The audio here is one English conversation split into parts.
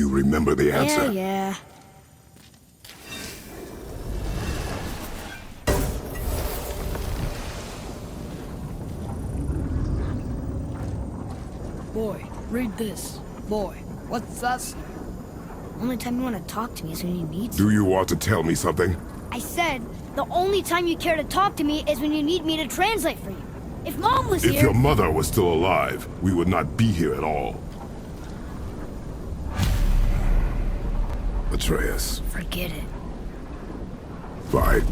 you remember the answer. Yeah. Boy, read this. Boy, what's that say? Only time you want to talk to me is when you need Do you want to tell me something? I said, the only time you care to talk to me is when you need me to translate for you. If Mom was If here... your mother was still alive, we would not be here at all. Atreus. Forget it. Fine.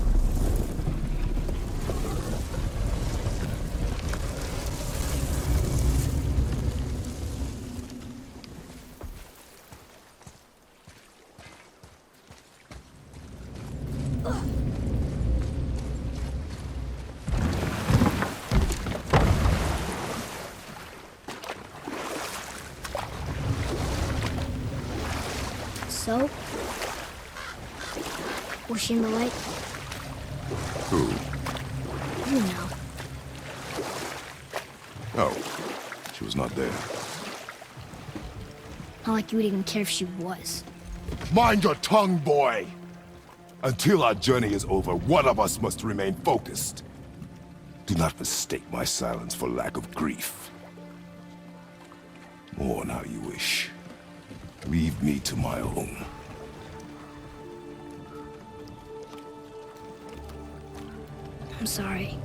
So? Was she in the light? Who? You know. Oh, she was not there. Not like you would even care if she was. Mind your tongue, boy! Until our journey is over, one of us must remain focused. Do not mistake my silence for lack of grief. Mourn how you wish. Leave me to my own. I'm sorry.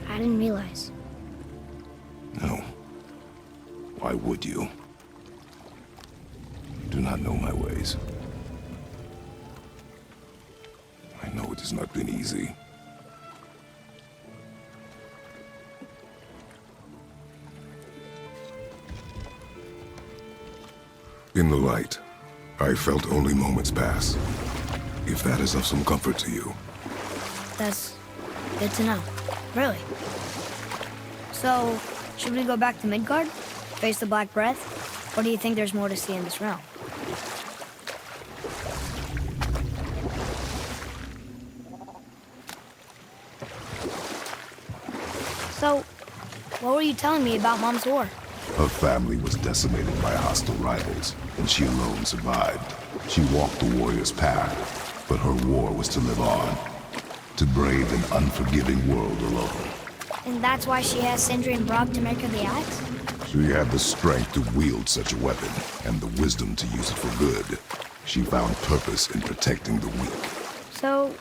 I didn't realize. No. Why would you? You do not know my ways. I know it has not been easy. In the light, I felt only moments pass. If that is of some comfort to you. That's good to know. Really. So, should we go back to Midgard? Face the Black Breath? Or do you think there's more to see in this realm? So, what were you telling me about Mom's war? Her family was decimated by hostile rivals, and she alone survived. She walked the warrior's path, but her war was to live on. To brave an unforgiving world alone. And that's why she has Sindri and Brok to make her the axe? She had the strength to wield such a weapon, and the wisdom to use it for good. She found purpose in protecting the weak. So,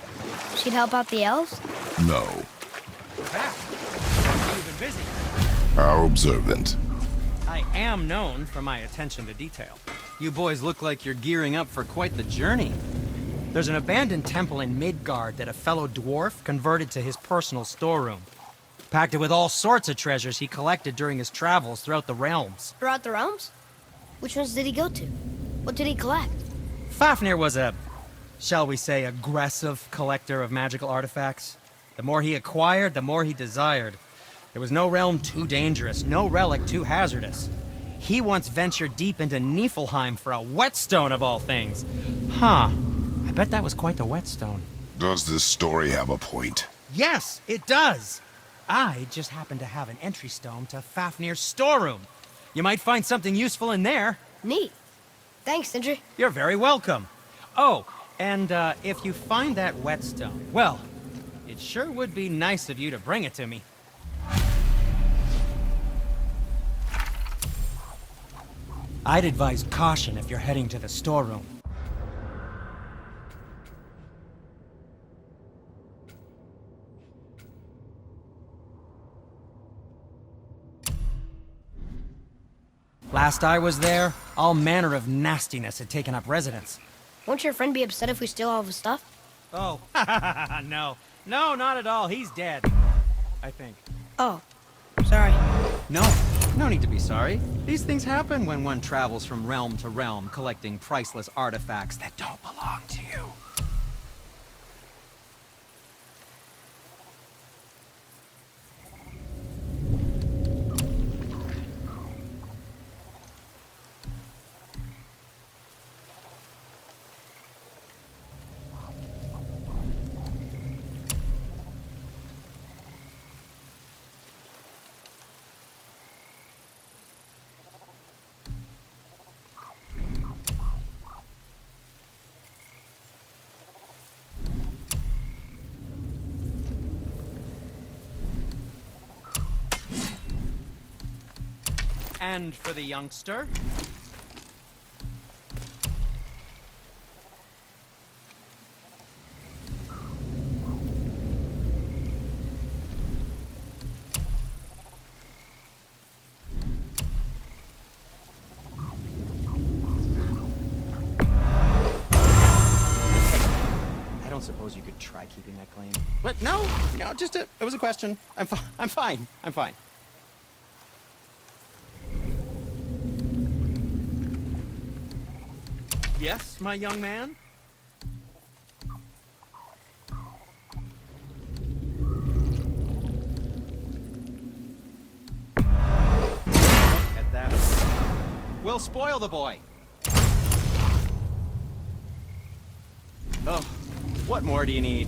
she'd help out the elves? No. You've been busy. How observant. I am known for my attention to detail. You boys look like you're gearing up for quite the journey. There's an abandoned temple in Midgard that a fellow dwarf converted to his personal storeroom. Packed it with all sorts of treasures he collected during his travels throughout the realms. Throughout the realms? Which ones did he go to? What did he collect? Fafnir was a, shall we say, aggressive collector of magical artifacts. The more he acquired, the more he desired. There was no realm too dangerous, no relic too hazardous. He once ventured deep into Niflheim for a whetstone of all things. Huh. I bet that was quite the whetstone. Does this story have a point? Yes, it does. I just happen to have an entry stone to Fafnir's storeroom. You might find something useful in there. Neat. Thanks, Sindri. You're very welcome. Oh, and if you find that whetstone, well, it sure would be nice of you to bring it to me. I'd advise caution if you're heading to the storeroom. Last I was there, all manner of nastiness had taken up residence. Won't your friend be upset if we steal all of his stuff? Oh, no. No, not at all. He's dead. I think. Oh, sorry. No need to be sorry. These things happen when one travels from realm to realm, collecting priceless artifacts that don't belong to you. And for the youngster. I don't suppose you could try keeping that clean. What? No, just it was a question. I'm fine. I'm fine. Yes, my young man? Look at that. We'll spoil the boy. Oh, what more do you need?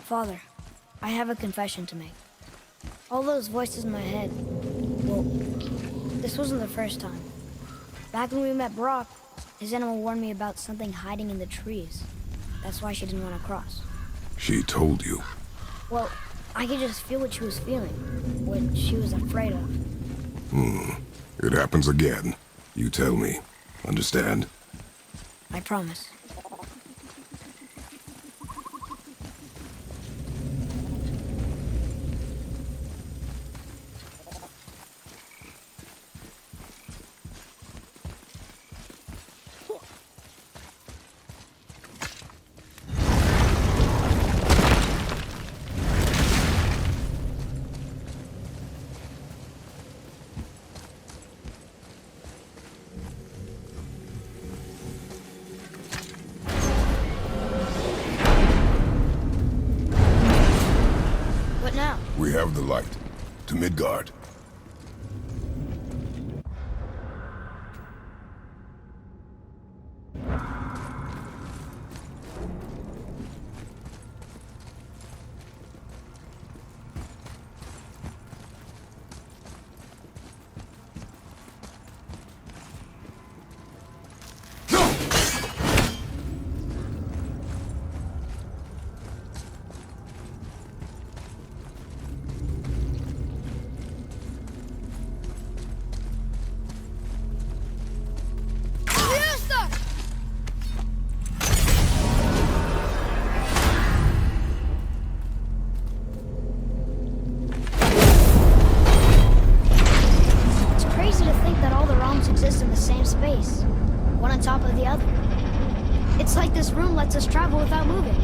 Father, I have a confession to make. All those voices in my head, well, this wasn't the first time. Back when we met Brock, his animal warned me about something hiding in the trees. That's why she didn't want to cross. She told you. Well, I could just feel what she was feeling, what she was afraid of. It happens again. You tell me. Understand? I promise. We have the light. To Midgard. Exist in the same space, one on top of the other. It's like this room lets us travel without moving.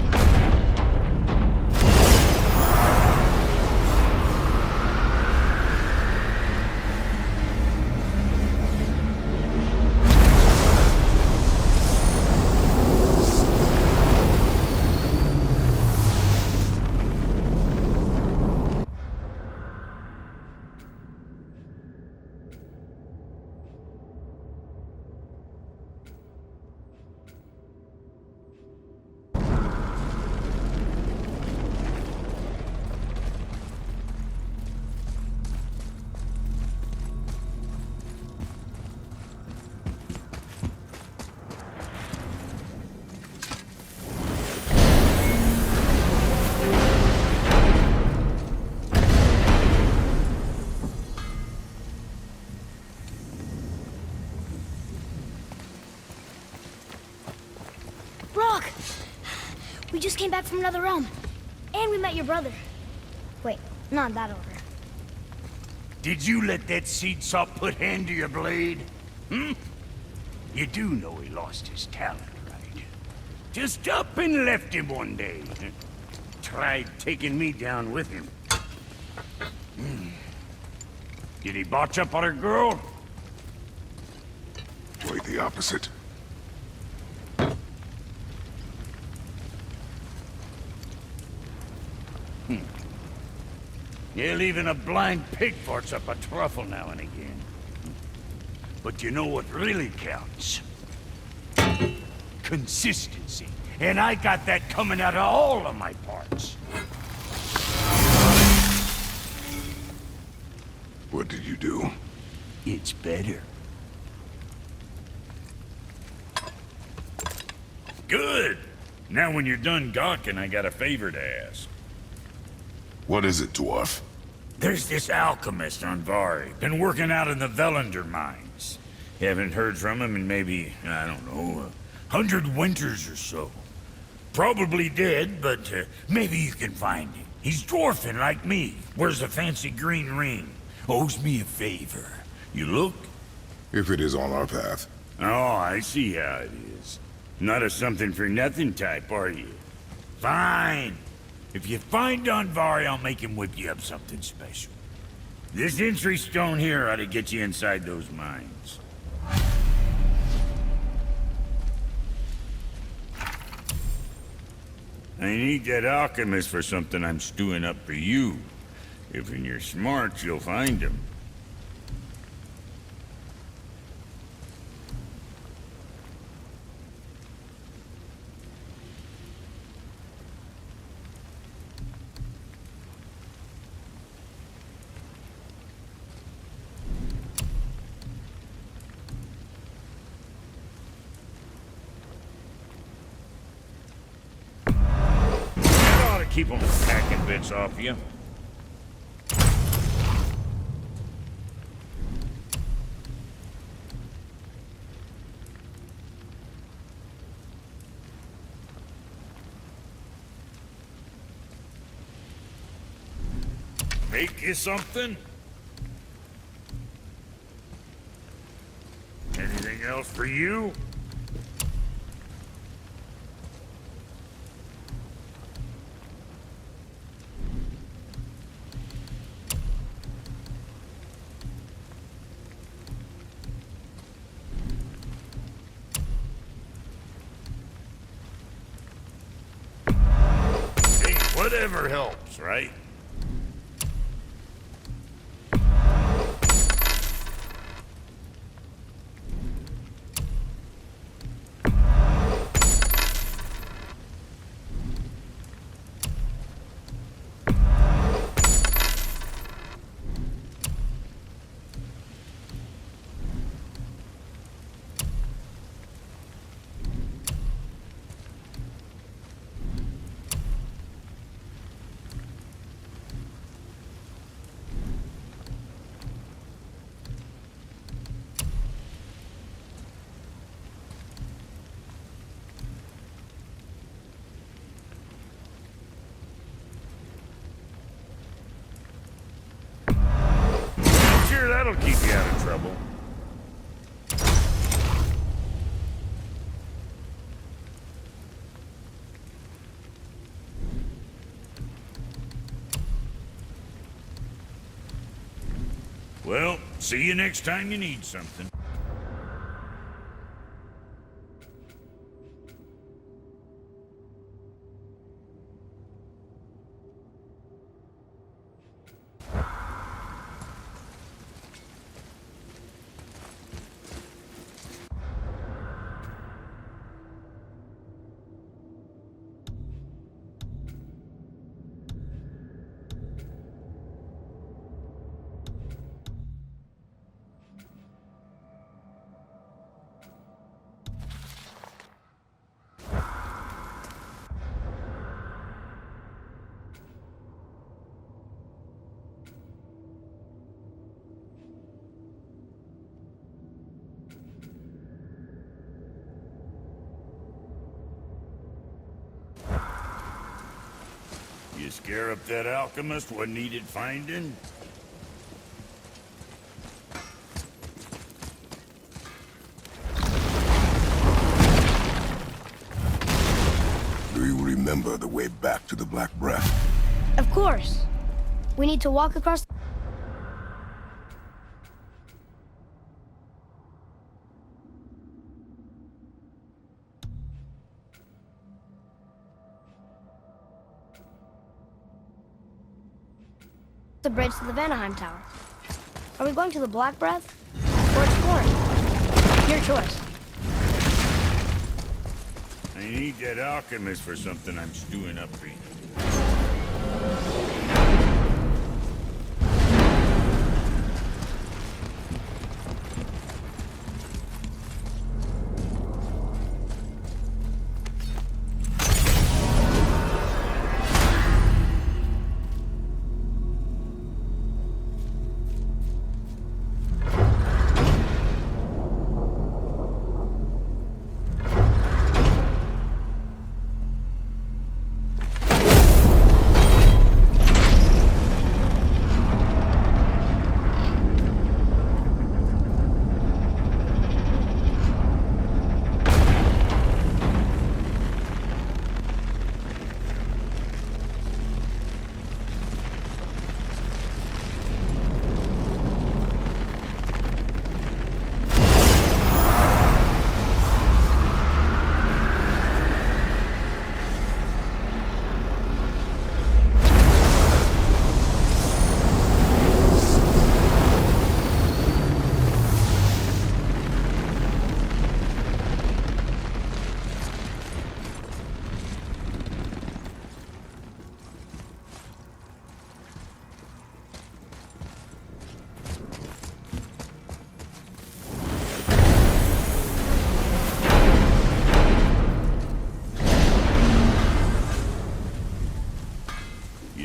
just came back from another realm. And we met your brother. Wait, not in that order. Did you let that seed sop put hand to your blade? Hmm? You do know he lost his talent, right? Just up and left him one day. Tried taking me down with him. Did he botch up on her girl? Quite the opposite. Yeah, even a blind pig farts up a truffle now and again. But you know what really counts? Consistency. And I got that coming out of all of my parts. What did you do? It's better. Good! Now when you're done gawking, I got a favor to ask. What is it, dwarf? There's this alchemist on Vari, been working out in the Velander mines. Haven't heard from him in maybe, I don't know, 100 winters or so. Probably dead, but maybe you can find him. He's dwarfing like me, wears a fancy green ring, owes me a favor. You look? If it is on our path. Oh, I see how it is. Not a something-for-nothing type, are you? Fine. If you find Donvari, I'll make him whip you up something special. This entry stone here ought to get you inside those mines. I need that alchemist for something I'm stewing up for you. If you're smart, you'll find him. Keep them packing bits off you. Make you something? Anything else for you? Whatever helps, right? That'll keep you out of trouble. Well, see you next time you need something. scare up that alchemist what needed finding? Do you remember the way back to the Black Breath? Of course. We need to walk across the bridge to the Vanaheim Tower. Are we going to the Black Breath or exploring? Your choice. I need that alchemist for something I'm stewing up for.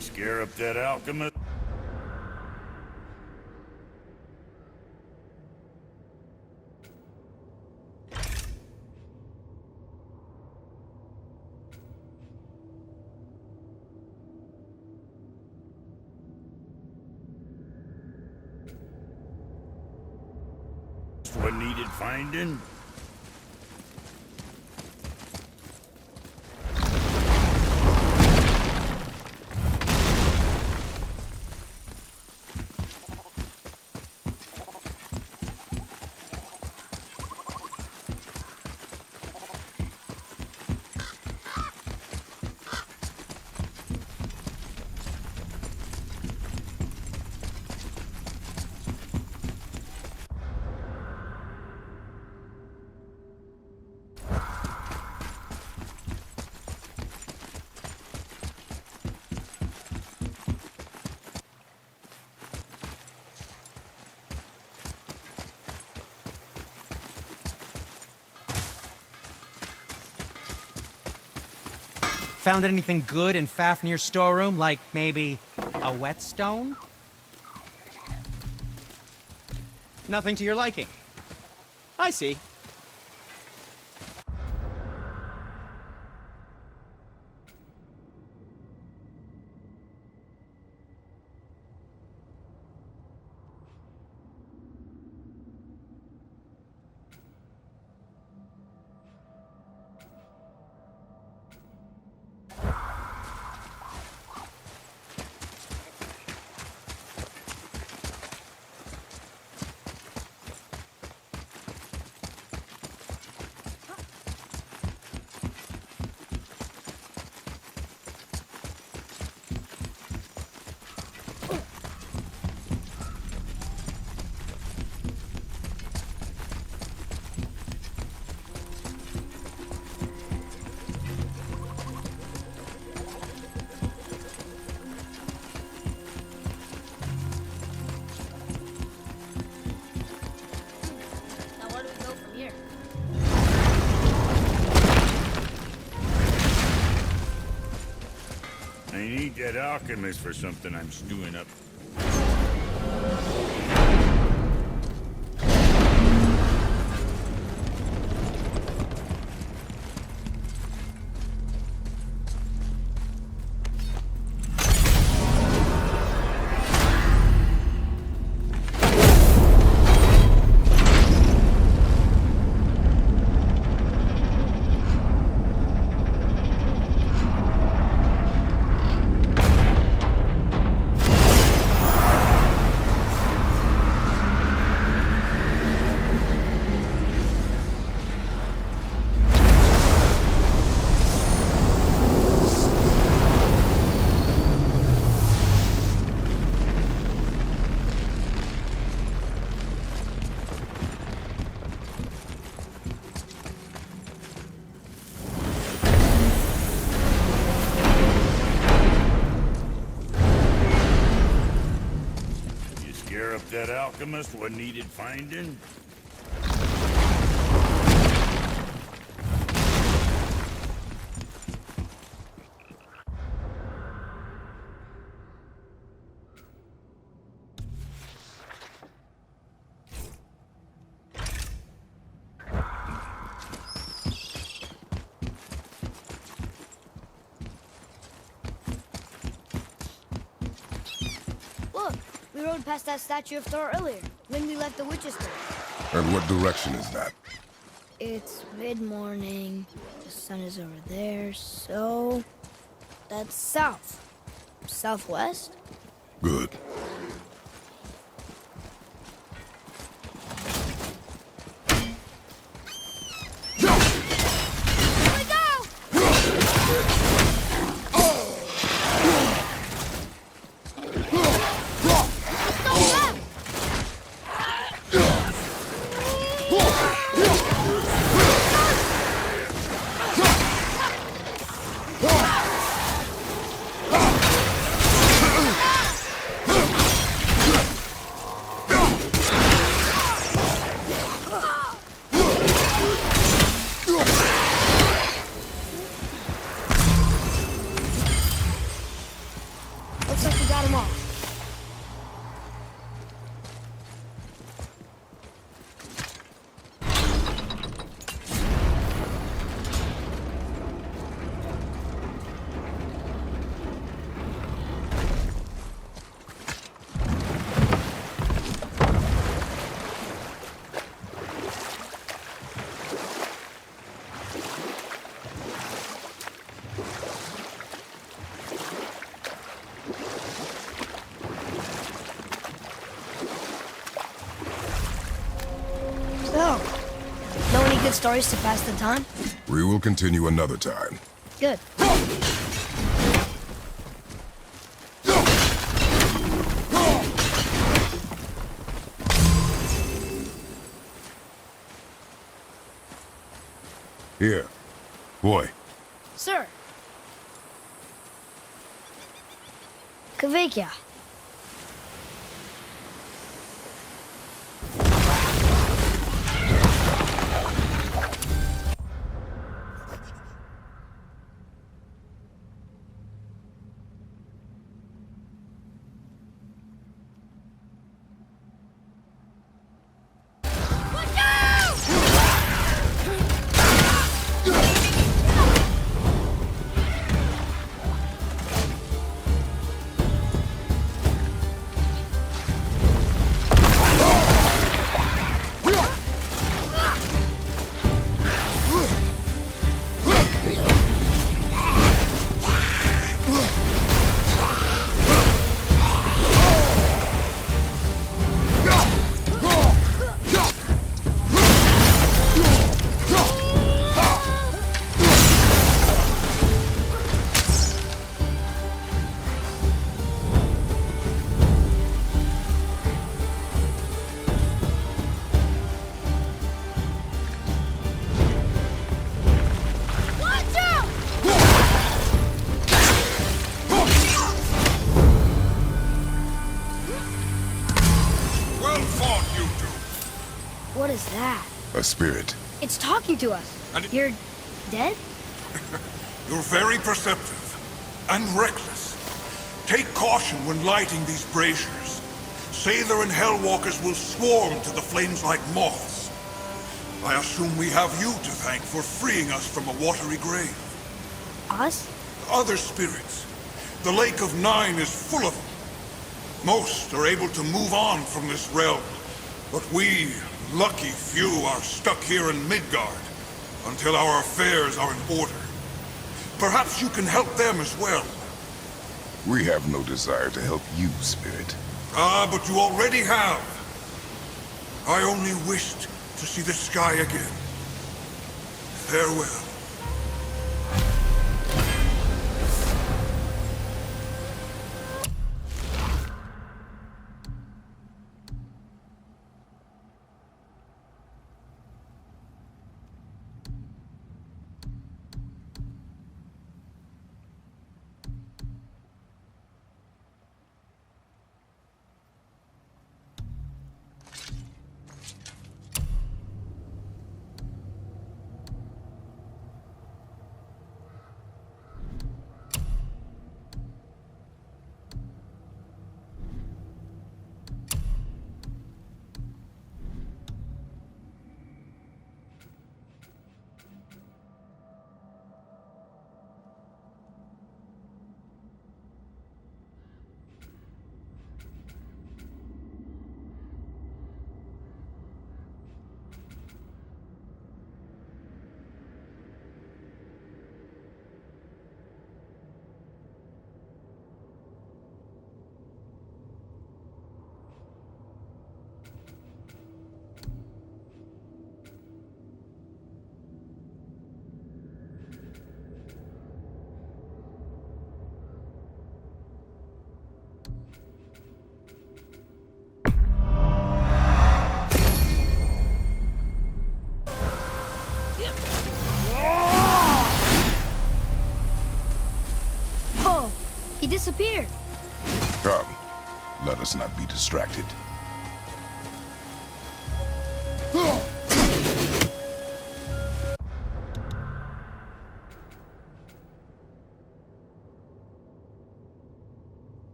Scare up that alchemist? What needed finding? Found anything good in Fafnir's storeroom, like maybe a whetstone? Nothing to your liking. I see. I need that alchemist for something I'm stewing up. that alchemist what needed finding? Look, we rode past that statue of Thor earlier, when we left the witch's door. And what direction is that? It's mid-morning, the sun is over there, so... that's south. Southwest? Good. Here we go! Let's go left! Looks like we got him all. So, know any good stories to pass the time? We will continue another time. Good. Here. Boy. Sir. Kavekya. What is that? A spirit. It's talking to us. And it- You're dead? You're very perceptive and reckless. Take caution when lighting these braziers. Sailor and Hellwalkers will swarm to the flames like moths. I assume we have you to thank for freeing us from a watery grave. Us? Other spirits. The Lake of Nine is full of them. Most are able to move on from this realm, but we, lucky few, are stuck here in Midgard until our affairs are in order. Perhaps you can help them as well. We have no desire to help you, spirit. Ah, but you already have. I only wished to see the sky again. Farewell. Oh, he disappeared. Come, let us not be distracted.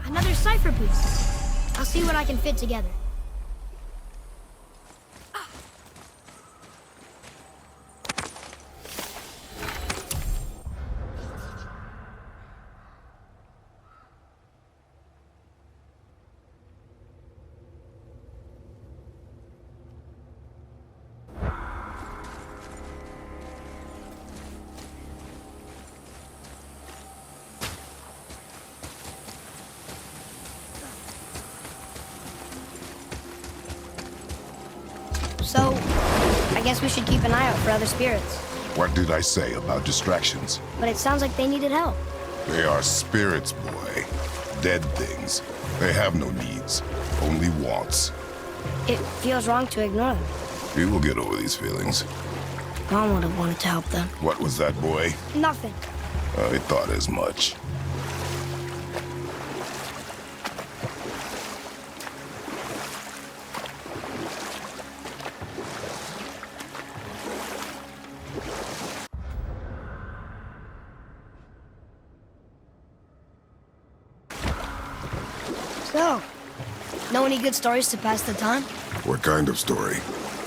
Another cipher piece. I'll see what I can fit together. So, I guess we should keep an eye out for other spirits. What did I say about distractions? But it sounds like they needed help. They are spirits, boy. Dead things. They have no needs, only wants. It feels wrong to ignore them. You will get over these feelings. Mom would have wanted to help them. What was that, boy? Nothing. I thought as much. So, know any good stories to pass the time? What kind of story?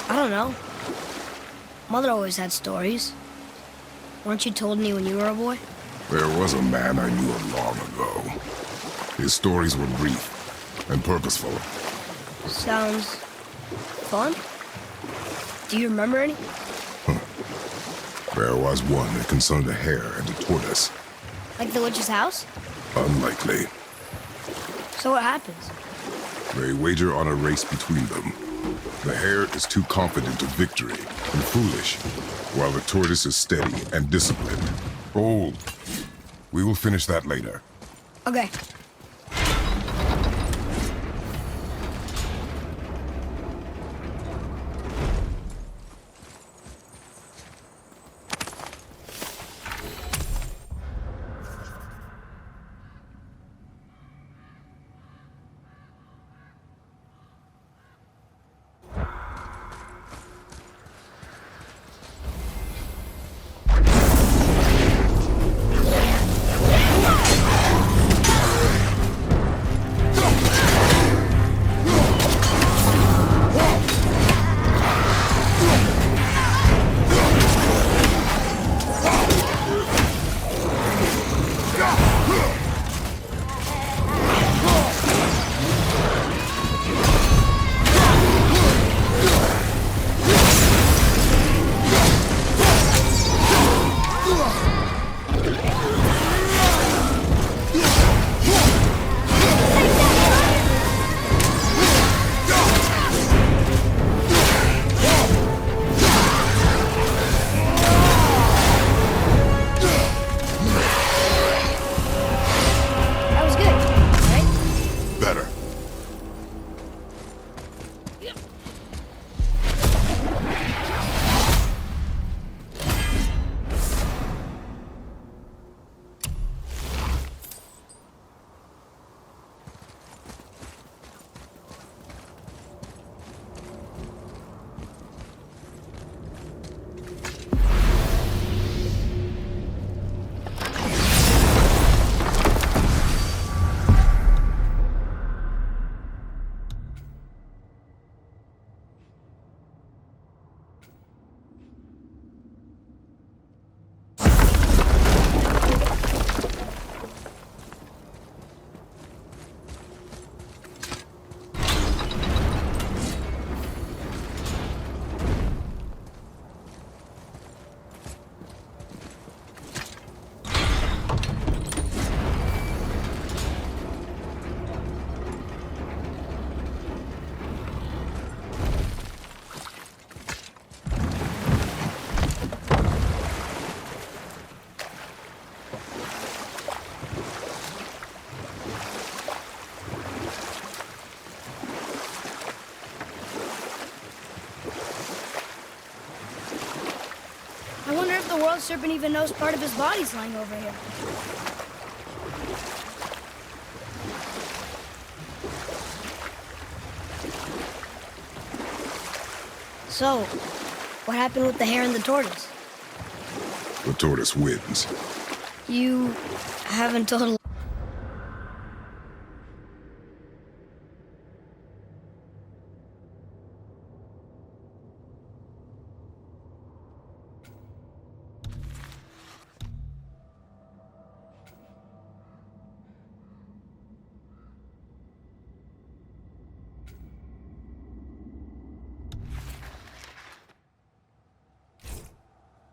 I don't know. Mother always had stories. Weren't you told any when you were a boy? There was a man I knew long ago. His stories were brief and purposeful. Sounds fun. Do you remember any? There was one that concerned a hare and a tortoise. Like the witch's house? Unlikely. So what happens? They wager on a race between them. The hare is too confident of victory and foolish, while the tortoise is steady and disciplined. Bold. We will finish that later. Okay. world serpent even knows part of his body's lying over here? So, what happened with the hare and the tortoise? The tortoise wins. You haven't told.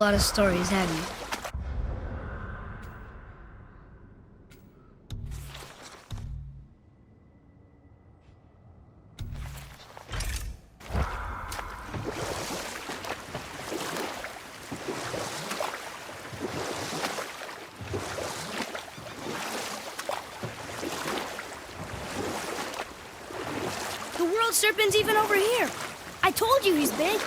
A lot of stories, have you? The world serpent's even over here. I told you he's big.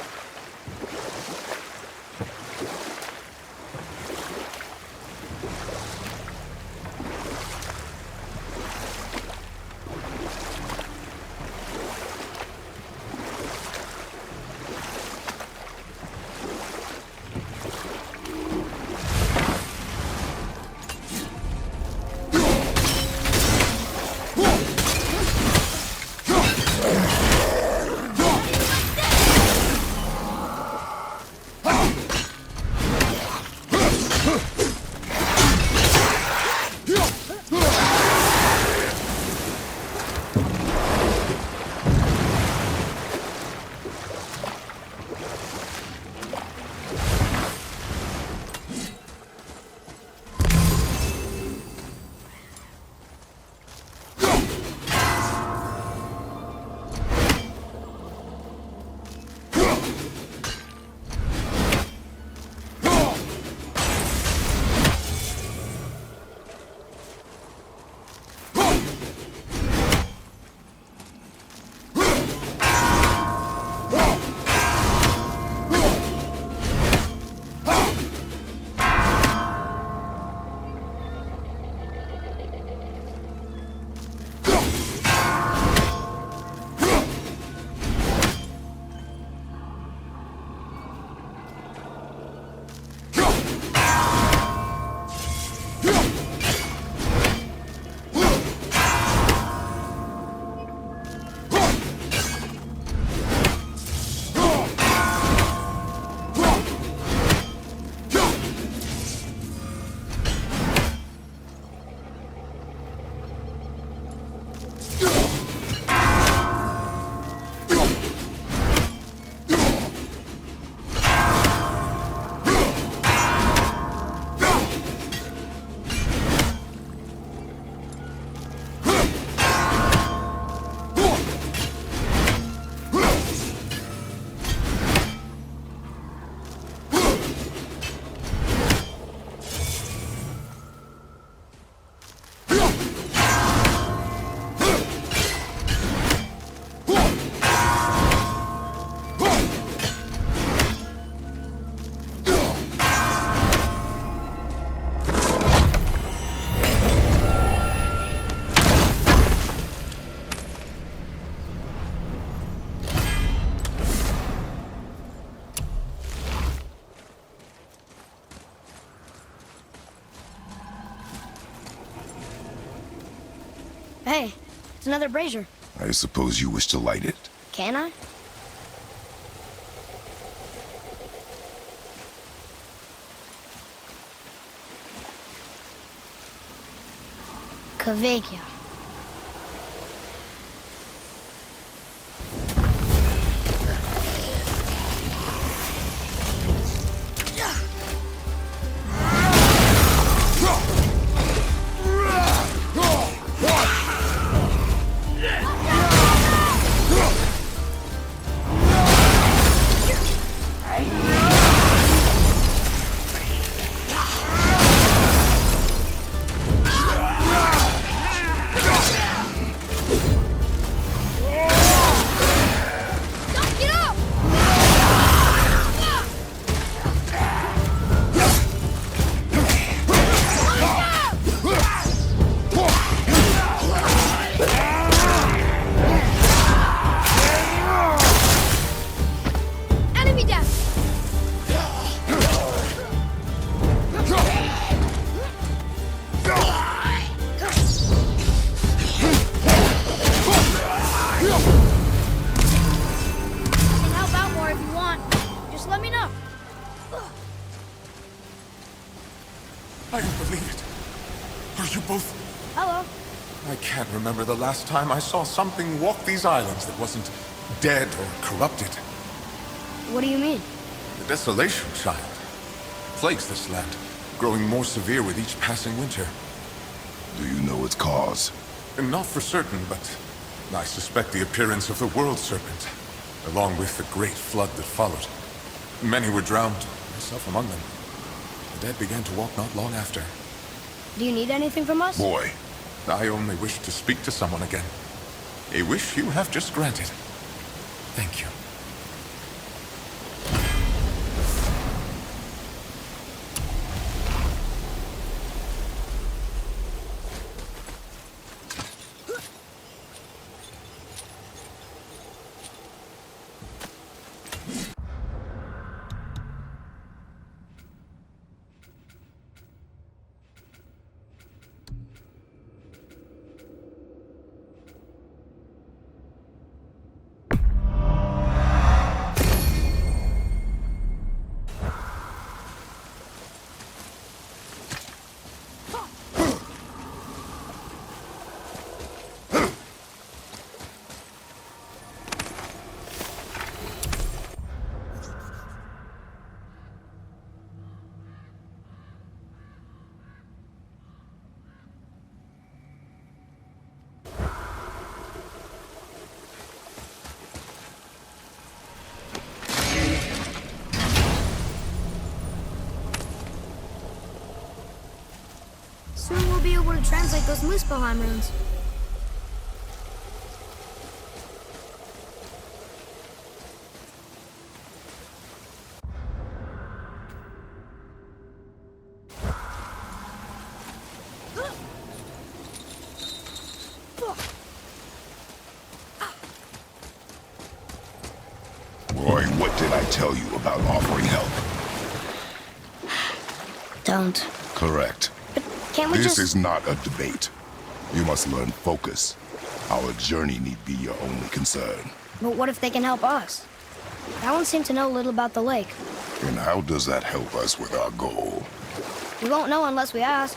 Hey, it's another brazier. I suppose you wish to light it. Can I? Kavekya. I don't believe it. Are you both... Hello. I can't remember the last time I saw something walk these islands that wasn't dead or corrupted. What do you mean? The desolation, child, plagues this land, growing more severe with each passing winter. Do you know its cause? Not for certain, but I suspect the appearance of the World Serpent, along with the great flood that followed. Many were drowned, myself among them. The dead began to walk not long after. Do you need anything from us? Boy, I only wish to speak to someone again. A wish you have just granted. Thank you. Soon we'll be able to translate those Muspelheim runes. Boy, what did I tell you about offering help? Don't. Correct. Can't we This just... is not a debate. You must learn focus. Our journey need be your only concern. But what if they can help us? That one seemed to know a little about the lake. And how does that help us with our goal? We won't know unless we ask.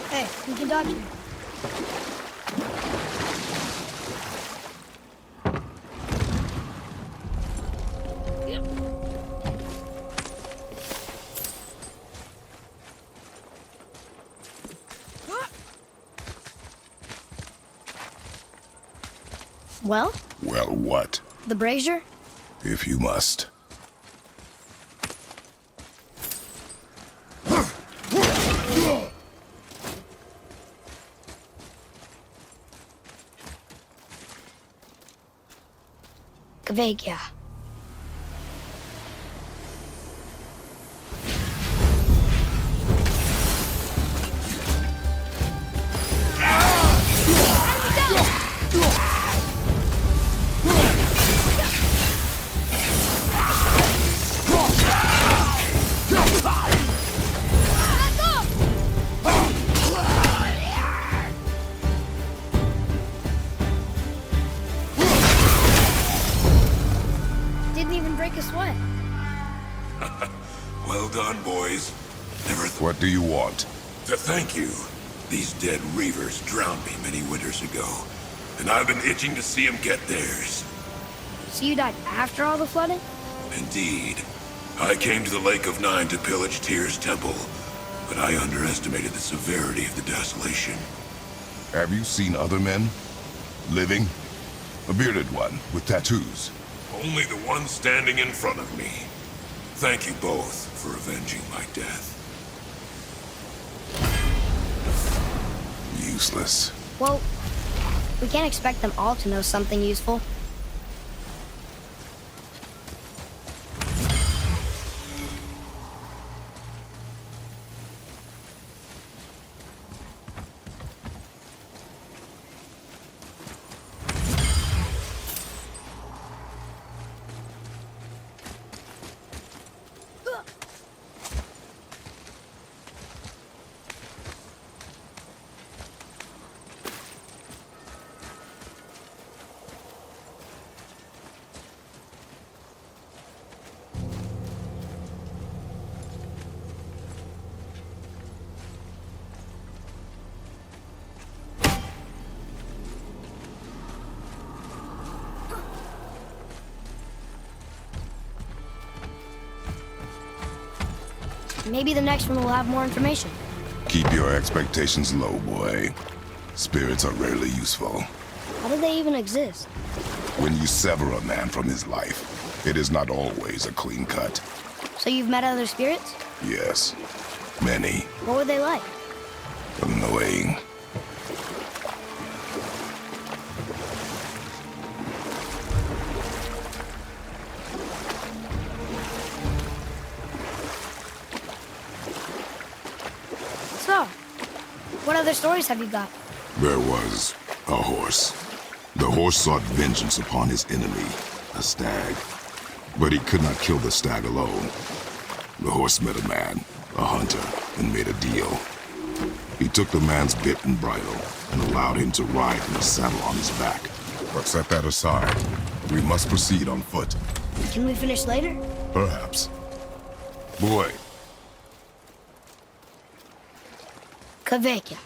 Hey, we can dodge you. Well, Well, what? the brazier? If you must. Kvegia. Didn't even break a sweat. Well done, boys. Never thought What do you want? to thank you. These dead reavers drowned me many winters ago, and I've been itching to see them get theirs. So you died after all the flooding? Indeed. I came to the Lake of Nine to pillage Tyr's temple, but I underestimated the severity of the desolation. Have you seen other men? Living? A bearded one with tattoos. Only the one standing in front of me. Thank you both for avenging my death. Useless. Well, we can't expect them all to know something useful. Maybe the next one will have more information. Keep your expectations low, boy. Spirits are rarely useful. How do they even exist? When you sever a man from his life, it is not always a clean cut. So you've met other spirits? Yes, many. What were they like? Annoying. So, what other stories have you got? There was a horse. The horse sought vengeance upon his enemy, a stag. But he could not kill the stag alone. The horse met a man, a hunter, and made a deal. He took the man's bit and bridle and allowed him to ride in a saddle on his back. But set that aside. We must proceed on foot. Can we finish later? Perhaps. Boy, Kvekia.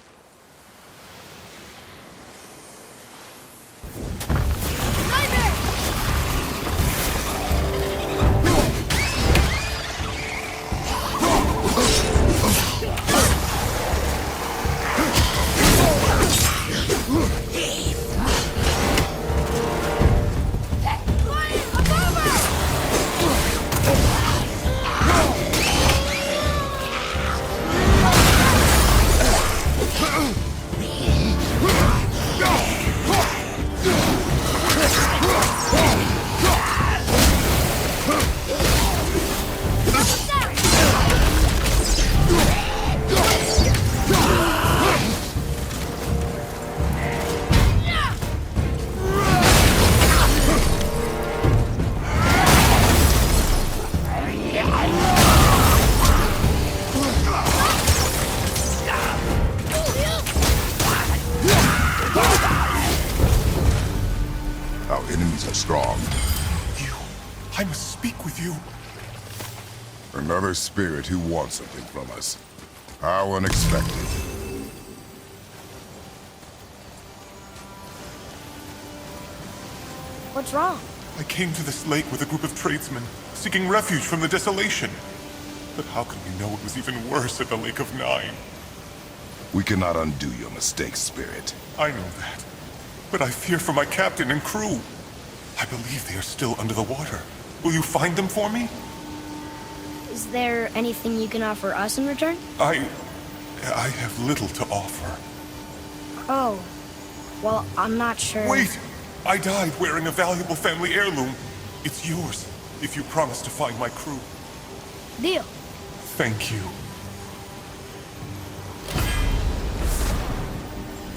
our enemies are strong. I must speak with you. Another spirit who wants something from us. How unexpected. What's wrong? I came to this lake with a group of tradesmen, seeking refuge from the desolation. But how could we know it was even worse at the Lake of Nine? We cannot undo your mistakes, Spirit. I know that. But I fear for my captain and crew. I believe they are still under the water. Will you find them for me? Is there anything you can offer us in return? I have little to offer. Oh. Well, I'm not sure. Wait! I died wearing a valuable family heirloom. It's yours, if you promise to find my crew. Deal. Thank you.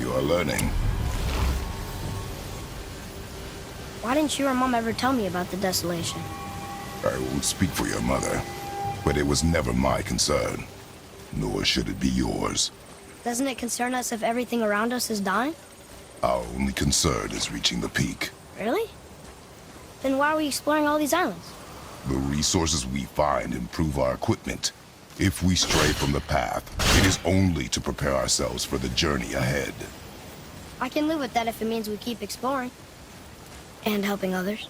You are learning. Why didn't you or Mom ever tell me about the desolation? I won't speak for your mother, but it was never my concern. Nor should it be yours. Doesn't it concern us if everything around us is dying? Our only concern is reaching the peak. Really? Then why are we exploring all these islands? The resources we find improve our equipment. If we stray from the path, it is only to prepare ourselves for the journey ahead. I can live with that if it means we keep exploring. And helping others.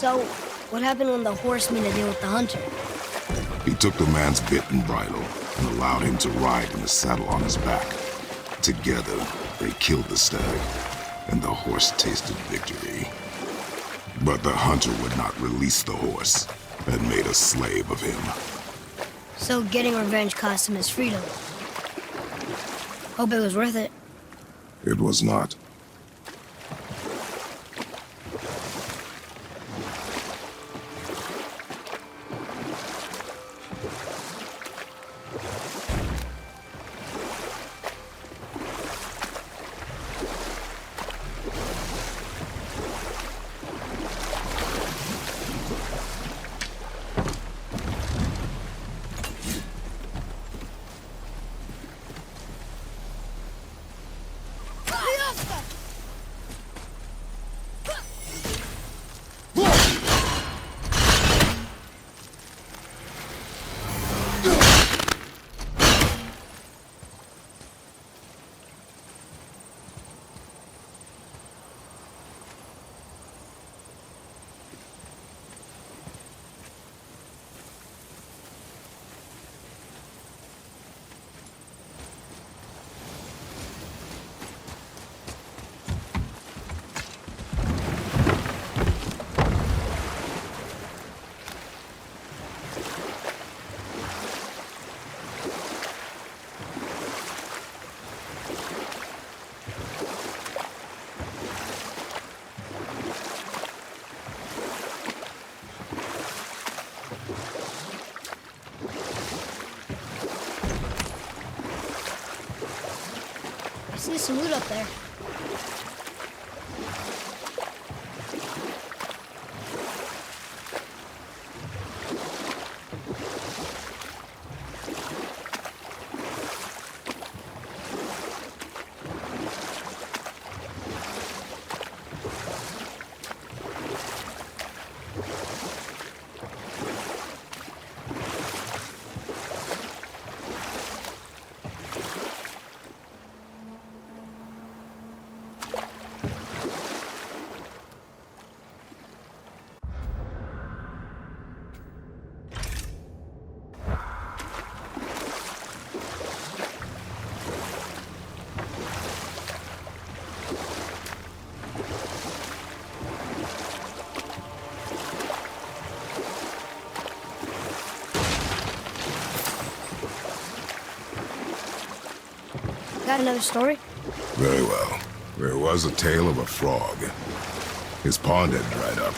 So, what happened when the horse made a deal with the hunter? He took the man's bit and bridle and allowed him to ride in the saddle on his back. Together, they killed the stag, and the horse tasted victory. But the hunter would not release the horse and made a slave of him. So getting revenge cost him his freedom. Hope it was worth it. It was not. I see some loot up there. Got another story? Very well. There was a tale of a frog. His pond had dried up,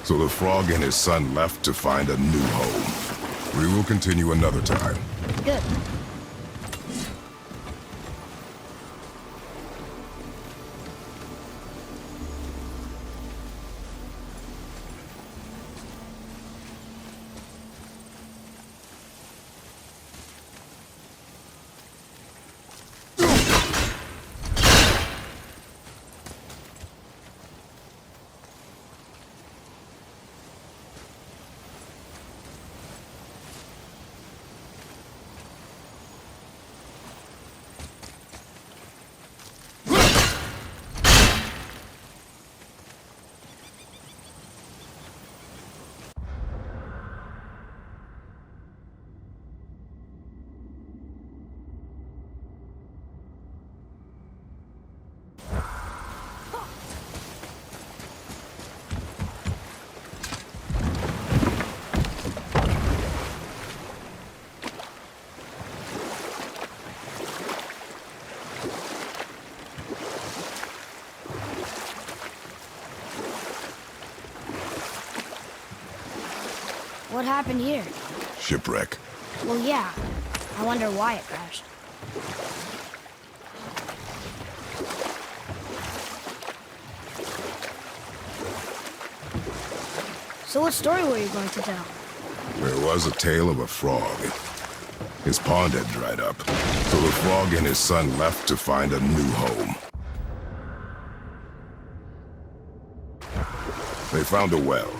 so the frog and his son left to find a new home. We will continue another time. Good. What happened here? Shipwreck. Well, yeah. I wonder why it crashed. So what story were you going to tell? There was a tale of a frog. His pond had dried up, so the frog and his son left to find a new home. They found a well.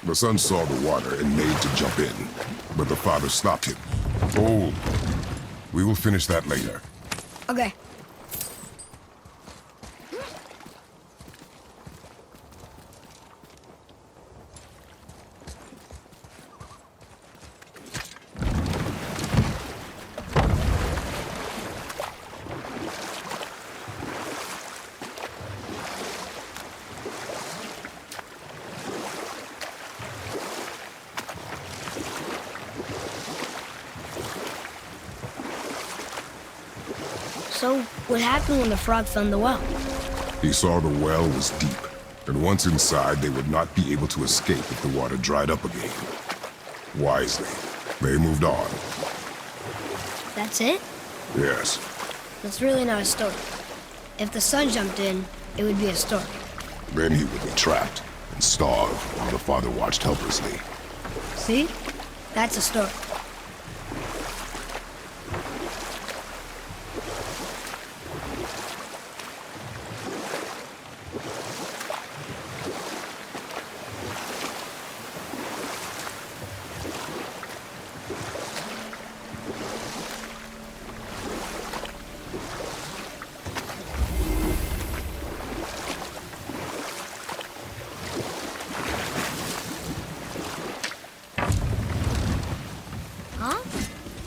The son saw the water and made to jump in, but the father stopped him. Hold. We will finish that later. Okay. So, what happened when the frog found the well? He saw the well was deep, and once inside, they would not be able to escape if the water dried up again. Wisely, they moved on. That's it? Yes. That's really not a story. If the sun jumped in, it would be a story. Then he would be trapped and starve while the father watched helplessly. See? That's a story.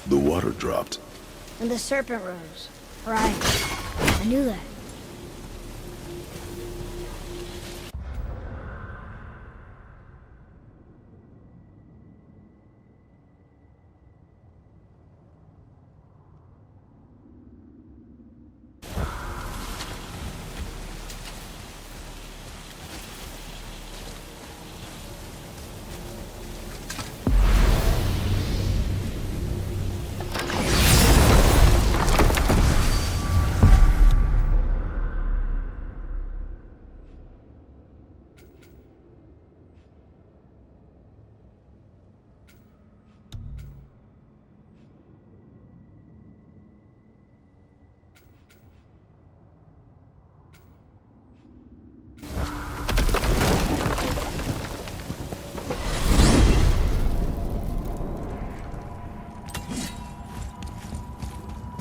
The water dropped. And the serpent rose. Right. I knew that.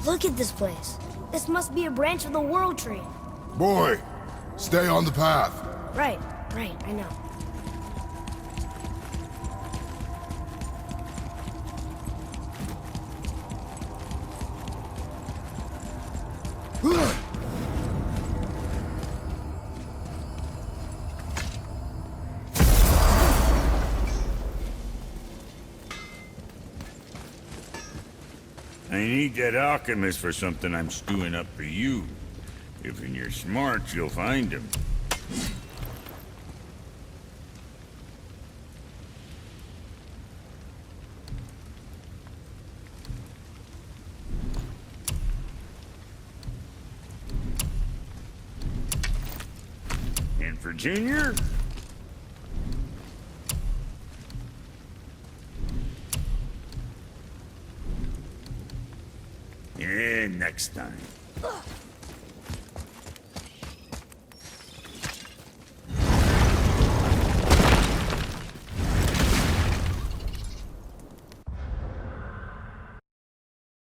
Look at this place. This must be a branch of the World Tree. Boy, stay on the path. Right, I know. I need that alchemist for something I'm stewing up for you. If you're smart, you'll find him. And for Junior? And next time.